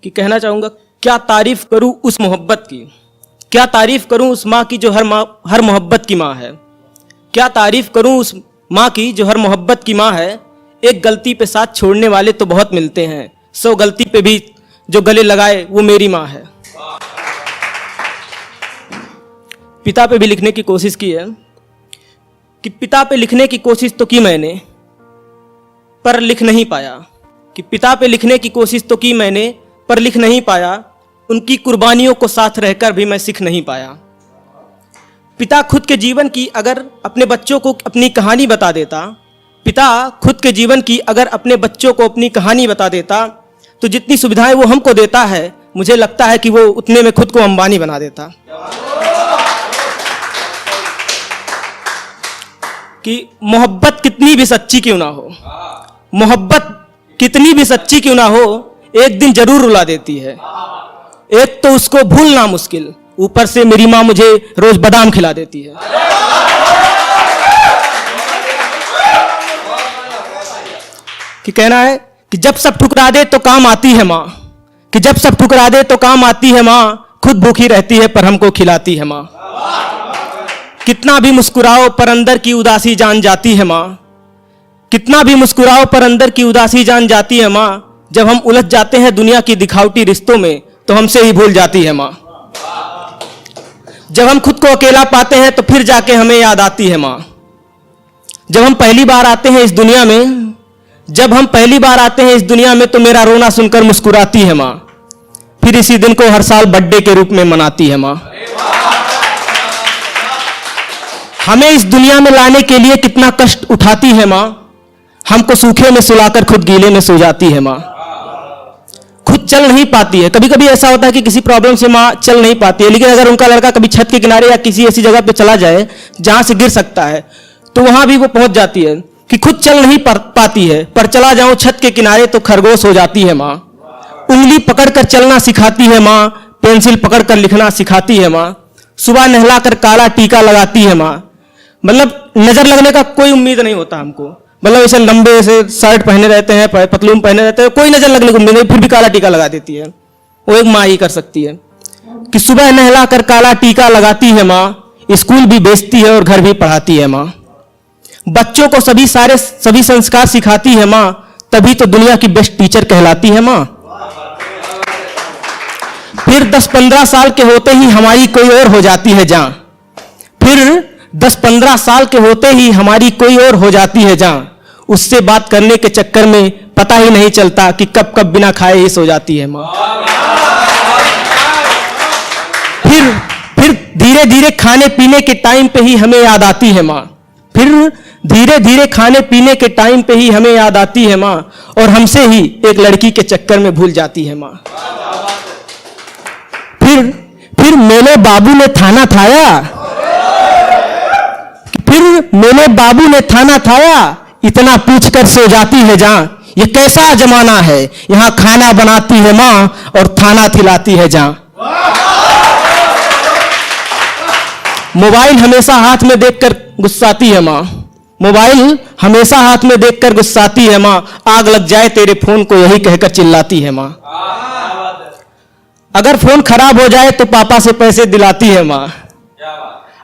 कि कहना चाहूँगा, क्या तारीफ करूँ उस मोहब्बत की, क्या तारीफ करूँ उस माँ की जो हर मोहब्बत की माँ है। क्या तारीफ करूँ उस माँ की जो हर मोहब्बत की माँ है। एक गलती पे साथ छोड़ने वाले तो बहुत मिलते हैं, 100 गलती पे भी जो गले लगाए वो मेरी माँ है। पिता पे भी लिखने की कोशिश की है कि पिता पे लिखने की कोशिश तो की मैंने पर लिख नहीं पाया, कि पिता पे लिखने की कोशिश तो की मैंने पर लिख नहीं पाया। उनकी कुर्बानियों को साथ रहकर भी मैं सीख नहीं पाया। पिता खुद के जीवन की अगर अपने बच्चों को अपनी कहानी बता देता, पिता खुद के जीवन की अगर अपने बच्चों को अपनी कहानी बता देता, तो जितनी सुविधाएं वो हमको देता है, मुझे लगता है कि वो उतने में खुद को अंबानी बना देता। कि मोहब्बत कितनी भी सच्ची क्यों ना हो, मोहब्बत कितनी भी सच्ची क्यों ना हो, एक दिन जरूर रुला देती है। एक तो उसको भूलना मुश्किल, ऊपर से मेरी माँ मुझे रोज बादाम खिला देती है। कि कहना है कि जब सब ठुकरा दे तो काम आती है माँ, कि जब सब ठुकरा दे तो काम आती है माँ, खुद भूखी रहती है पर हमको खिलाती है माँ। कितना भी मुस्कुराओ पर अंदर की उदासी जान जाती है माँ, कितना भी मुस्कुराओ पर अंदर की उदासी जान जाती है माँ। जब हम उलझ जाते हैं दुनिया की दिखावटी रिश्तों में तो हमसे ही भूल जाती है माँ। जब हम खुद को अकेला पाते हैं तो फिर जाके हमें याद आती है माँ। जब हम पहली बार आते हैं इस दुनिया में, जब हम पहली बार आते हैं इस दुनिया में, तो मेरा रोना सुनकर मुस्कुराती है माँ। फिर इसी दिन को हर साल बर्थडे के रूप में मनाती है माँ। हमें इस दुनिया में लाने के लिए कितना कष्ट उठाती है माँ, हमको सूखे में सुलाकर खुद गीले में सो जाती है माँ। खुद चल नहीं पाती है, कभी कभी ऐसा होता है कि किसी प्रॉब्लम से माँ चल नहीं पाती है, लेकिन अगर उनका लड़का कभी छत के किनारे या किसी ऐसी जगह पे चला जाए जहां से गिर सकता है, तो वहां भी वो पहुंच जाती है। कि खुद चल नहीं पाती है, पर चला जाऊं छत के किनारे तो खरगोश हो जाती है माँ। उंगली पकड़कर चलना सिखाती है माँ, पेंसिल पकड़कर लिखना सिखाती है माँ। सुबह नहलाकर काला टीका लगाती है माँ। मतलब नजर लगने का कोई उम्मीद नहीं होता हमको, मतलब ऐसे लंबे ऐसे शर्ट पहने रहते हैं, पतलून पहने रहते हैं, कोई नजर लगने को उम्मीद नहीं, फिर भी काला टीका लगा देती है। वो एक माँ ही कर सकती है कि सुबह नहलाकर काला टीका लगाती है माँ, स्कूल भी भेजती है और घर भी पढ़ाती है माँ। बच्चों को सभी संस्कार सिखाती है माँ, तभी तो दुनिया की बेस्ट टीचर कहलाती है माँ। फिर 10-15 साल के होते ही हमारी कोई और हो जाती है जान, फिर 10-15 साल के होते ही हमारी कोई और हो जाती है जान। उससे बात करने के चक्कर में पता ही नहीं चलता कि कब कब बिना खाए ही सो जाती है माँ। फिर धीरे धीरे खाने पीने के टाइम पे ही हमें याद आती है माँ, फिर धीरे धीरे खाने पीने के टाइम पे ही हमें याद आती है माँ, और हमसे ही एक लड़की के चक्कर में भूल जाती है माँ। फिर मेरे बाबू ने थाना थाया, फिर मेरे बाबू ने थाना थाया, इतना पूछकर सो जाती है जान। ये कैसा जमाना है, यहाँ खाना बनाती है माँ और थाना खिलाती है जान। मोबाइल हमेशा हाथ में देखकर गुस्साती है माँ, मोबाइल हमेशा हाथ में देखकर गुस्साती है माँ। आग लग जाए तेरे फोन को यही कहकर चिल्लाती है माँ। अगर फोन खराब हो जाए तो पापा से पैसे दिलाती है माँ,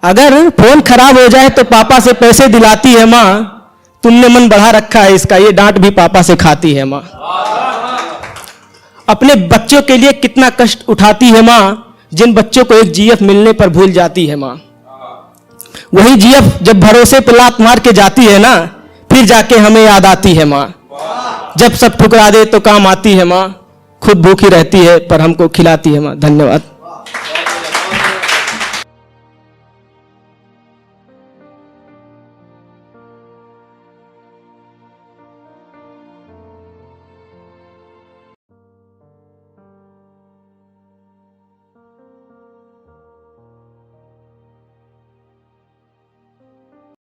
अगर फोन खराब हो जाए तो पापा से पैसे दिलाती है माँ। तुमने मन बढ़ा रखा है इसका, ये डांट भी पापा से खाती है माँ। अपने बच्चों के लिए कितना कष्ट उठाती है माँ, जिन बच्चों को एक जीएफ मिलने पर भूल जाती है माँ। वही जीएफ जब भरोसे पर लात मार के जाती है ना, फिर जाके हमें याद आती है माँ। जब सब ठुकरा दे तो काम आती है माँ, खुद भूखी रहती है पर हमको खिलाती है माँ। धन्यवाद।